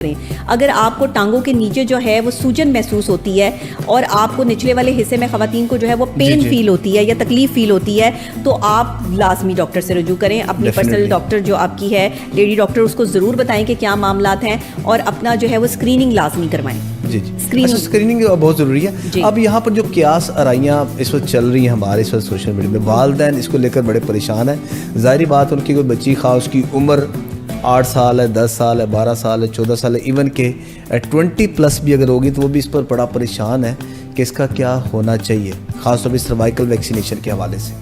اگر آپ کو ٹانگوں کے نیچے جو ہے وہ سوجن محسوس ہوتی ہے اور آپ کو نچلے والے حصے میں خواتین کو جو ہے وہ پین فیل ہوتی ہے یا تکلیف فیل ہوتی ہے تو آپ لازمی ڈاکٹر سے رجوع کریں. اپنی پرسنل ڈاکٹر جو آپ کی ہے لیڈی ڈاکٹر اس کو ضرور بتائیں کہ کیا معاملات ہیں اور اپنا جو ہے وہ اسکریننگ لازمی کروائیں. اسکریننگ بہت ضروری ہے. اب یہاں پر جو قیاس آرائیاں اس وقت چل رہی ہیں ہمارے اس وقت سوشل میڈیا میں, والدین اس کو لے کر بڑے پریشان ہیں. ظاہری بات ان کی کوئی بچی خواہ اس کی عمر 8 سال ہے, 10 سال ہے, 12 سال ہے, 14 سال ہے, ایون کہ 20+ بھی اگر ہوگی تو وہ بھی اس پر بڑا پریشان ہے کہ اس کا کیا ہونا چاہیے, خاص طور پہ سروائیکل ویکسینیشن کے حوالے سے.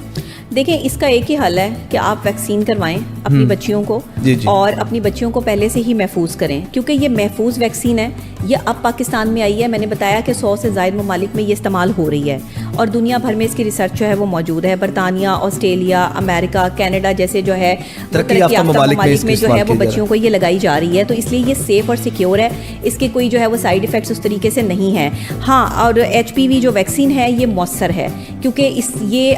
دیکھیں اس کا ایک ہی حل ہے کہ آپ ویکسین کروائیں اپنی بچیوں کو اور اپنی بچیوں کو پہلے سے ہی محفوظ کریں, کیونکہ یہ محفوظ ویکسین ہے. یہ اب پاکستان میں آئی ہے, میں نے بتایا کہ 100 سے زائد ممالک میں یہ استعمال ہو رہی ہے اور دنیا بھر میں اس کی ریسرچ جو ہے وہ موجود ہے. برطانیہ, آسٹریلیا, امریکہ, کینیڈا جیسے جو ہے ترقی یافتہ ممالک میں جو ہے وہ بچیوں کو یہ لگائی جا رہی ہے, تو اس لیے یہ سیف اور سیکیور ہے. اس کے کوئی جو ہے وہ سائیڈ ایفیکٹس اس طریقے سے نہیں ہیں. ہاں, اور HPV جو ویکسین ہے یہ مؤثر ہے کیونکہ یہ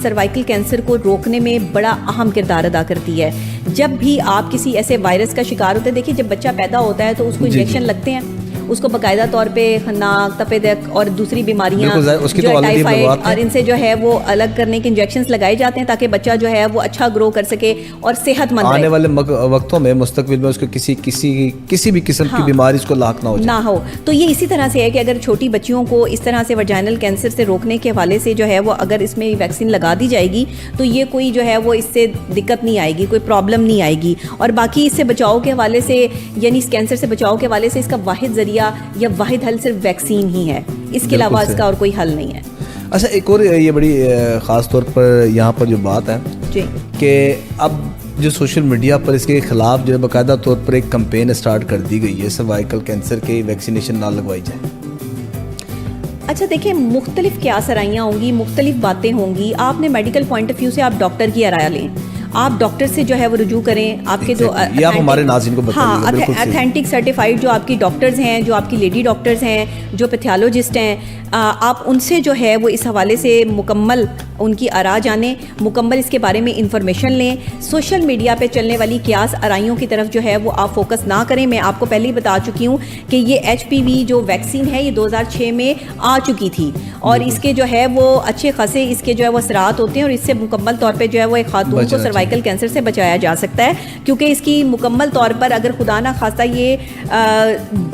سروائیکل کینسر کو روکنے میں بڑا اہم کردار ادا کرتی ہے. جب بھی آپ کسی ایسے وائرس کا شکار ہوتے ہیں, دیکھیے جب بچہ پیدا ہوتا ہے تو اس کو انجیکشن لگتے ہیں, اس کو باقاعدہ طور پہ خناق, تپ دق اور دوسری بیماریاں جو ٹائیفائڈ اور ان سے جو ہے وہ الگ کرنے کے انجیکشنز لگائے جاتے ہیں تاکہ بچہ جو ہے وہ اچھا گرو کر سکے اور صحت مند آنے والے وقتوں میں مستقبل میں اس کو کسی بھی قسم کی بیماری اس کو لاحق نہ ہو. تو یہ اسی طرح سے ہے کہ اگر چھوٹی بچیوں کو اس طرح سے وجائنل کینسر سے روکنے کے حوالے سے جو ہے وہ اگر اس میں ویکسین لگا دی جائے گی تو یہ کوئی جو ہے وہ اس سے دقت نہیں آئے گی, کوئی پرابلم نہیں آئے گی. اور باقی اس سے بچاؤ کے حوالے سے یعنی اس کینسر سے بچاؤ کے حوالے سے اس کا واحد ذریعہ یا واحد حل صرف ویکسین ہی ہے, اس کے علاوہ اس کا اور کوئی حل نہیں ہے. اچھا, ایک اور یہ بڑی خاص طور پر یہاں پر جو بات ہے کہ اب جو سوشل میڈیا پر اس کے خلاف جو ہے باقاعدہ طور پر ایک کمپین اسٹارٹ کر دی گئی ہے سروائیکل کینسر کے ویکسینیشن نہ لگوائی جائے. اچھا دیکھیں, مختلف قیاس آرائیاں ہوں گی, مختلف باتیں ہوں گی. آپ نے میڈیکل پوائنٹ آف ویو سے آپ ڈاکٹر کی رائے لیں, آپ ڈاکٹر سے جو ہے وہ رجوع کریں. آپ کے جو ہمارے ناظرین کو بتائیے اتھینٹک سرٹیفائڈ جو آپ کی ڈاکٹرز ہیں, جو آپ کی لیڈی ڈاکٹرز ہیں, جو پیتھولوجسٹ ہیں, آپ ان سے جو ہے وہ اس حوالے سے مکمل ان کی آراء جانیں, مکمل اس کے بارے میں انفارمیشن لیں. سوشل میڈیا پہ چلنے والی قیاس آرائیوں کی طرف جو ہے وہ آپ فوکس نہ کریں. میں آپ کو پہلے ہی بتا چکی ہوں کہ یہ HPV جو ویکسین ہے یہ 2006 میں آ چکی تھی اور اس کے جو ہے وہ اچھے خاصے اس کے جو ہے وہ اثرات ہوتے ہیں اور اس سے مکمل طور پہ جو ہے وہ ایک خاتون کو سروائیکل کینسر سے بچایا جا سکتا ہے, کیونکہ اس کی مکمل طور پر اگر خدا نہ خواستہ یہ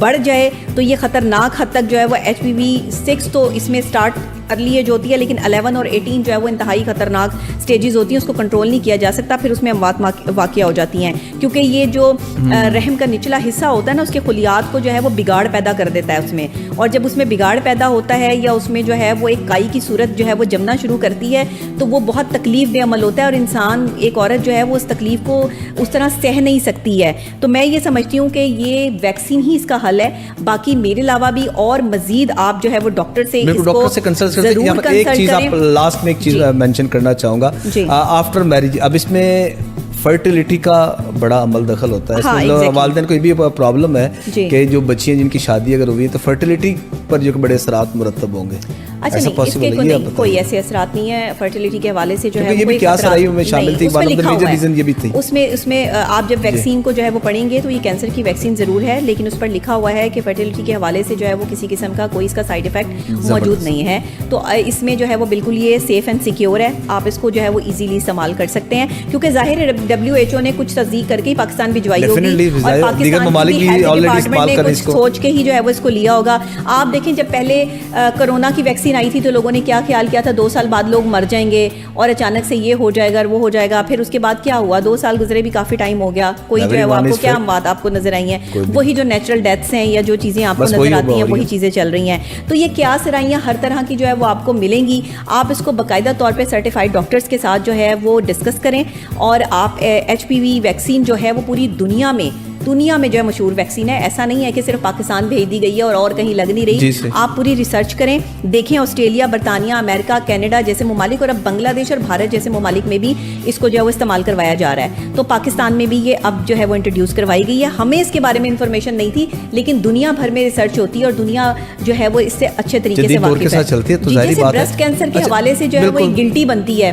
بڑھ جائے تو یہ خطرناک حد تک جو ہے وہ HPV 6 تو اس میں اسٹارٹ ارلی ایج ہوتی ہے, لیکن 11 اور 18 جو ہے وہ انتہائی خطرناک سٹیجز ہوتی ہیں, اس کو کنٹرول نہیں کیا جا سکتا, پھر اس میں اموات واقع ہو جاتی ہیں کیونکہ یہ جو رحم کا نچلا حصہ ہوتا ہے نا اس کے خلیات کو جو ہے وہ بگاڑ پیدا کر دیتا ہے اس میں, اور جب اس میں بگاڑ پیدا ہوتا ہے یا اس میں جو ہے وہ ایک کائی کی صورت جو ہے وہ جمنا شروع کرتی ہے تو وہ بہت تکلیف دہ عمل ہوتا ہے اور انسان ایک عورت جو ہے وہ اس تکلیف کو اس طرح سہ نہیں سکتی ہے. تو میں یہ سمجھتی ہوں کہ یہ ویکسین ہی اس کا حل ہے. باقی میرے علاوہ بھی اور مزید آپ جو ہے وہ ڈاکٹر سے اس کو ایک چیز آپ لاسٹ میں ایک چیز مینشن کرنا چاہوں گا, آفٹر میرج اب اس میں فرٹیلیٹی کا بڑا عمل دخل ہوتا ہے. اس میں والدین کو یہ بھی پرابلم ہے کہ جو بچیاں جن کی شادی اگر ہوئی ہے تو فرٹیلیٹی پر جو بڑے اثرات مرتب ہوں گے. اچھا نہیں, اس کے کوئی ایسے اثرات نہیں ہے فرٹیلیٹی کے حوالے سے جو ہے یہ بھی کیا سرائی میں شامل تھی, میجر ریزن یہ بھی تھی. اس میں آپ جب ویکسین کو جو ہے وہ پڑھیں گے تو یہ کینسر کی ویکسین ضرور ہے, لیکن اس پر لکھا ہوا ہے کہ فرٹیلیٹی کے حوالے سے جو ہے وہ کسی قسم کا کوئی اس کا سائیڈ ایفیکٹ موجود نہیں ہے. تو اس میں جو ہے وہ بالکل یہ سیف اینڈ سیکیور ہے, آپ اس کو جو ہے وہ ایزیلی استعمال کر سکتے ہیں کیونکہ ظاہر ہے WHO نے کچھ تصدیق کر کے ہی پاکستان بھجوائی ہوگی اور پاکستان کی ہیلتھ ڈپارٹمنٹ نے کچھ سوچ کے ہی جو ہے وہ اس کو لیا ہوگا. آپ دیکھیں جب پہلے کرونا کی ویکسین آئی تھی تو لوگوں نے کیا خیال کیا تھا 2 سال بعد لوگ مر جائیں گے اور اچانک سے یہ ہو جائے گا وہ ہو جائے گا. پھر اس کے بعد کیا ہوا, 2 سال گزرے بھی کافی ٹائم ہو گیا, کوئی جو ہے وہ آپ کو کیا اموات آپ کو نظر آئی ہیں, وہی جو نیچرل ڈیتھس ہیں یا جو چیزیں آپ کو نظر آتی ہیں وہی چیزیں چل رہی ہیں. تو یہ قیاس آرائیاں ہر طرح کی جو ہے وہ آپ کو ملیں گی. آپ اس کو باقاعدہ طور پہ سرٹیفائڈ ڈاکٹرز کے ساتھ جو ہے وہ ڈسکس کریں اور آپ HPV ویکسین جو ہے وہ پوری دنیا میں جو ہے مشہور ویکسین ہے. ایسا نہیں ہے کہ صرف پاکستان بھیج دی گئی ہے اور کہیں لگ نہیں رہی. آپ پوری ریسرچ کریں, دیکھیں آسٹریلیا, برطانیہ, امریکہ, کینیڈا جیسے ممالک اور اب بنگلہ دیش اور بھارت جیسے ممالک میں بھی اس کو جو ہے وہ استعمال کروایا جا رہا ہے. تو پاکستان میں بھی یہ اب جو ہے وہ انٹروڈیوس کروائی گئی ہے. ہمیں اس کے بارے میں انفارمیشن نہیں تھی, لیکن دنیا بھر میں ریسرچ ہوتی ہے اور دنیا جو ہے وہ اس سے اچھے طریقے سے واقف ہے. جیسے بریسٹ کینسر کے حوالے سے جو ہے وہ ایک گلٹی بنتی ہے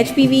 HPV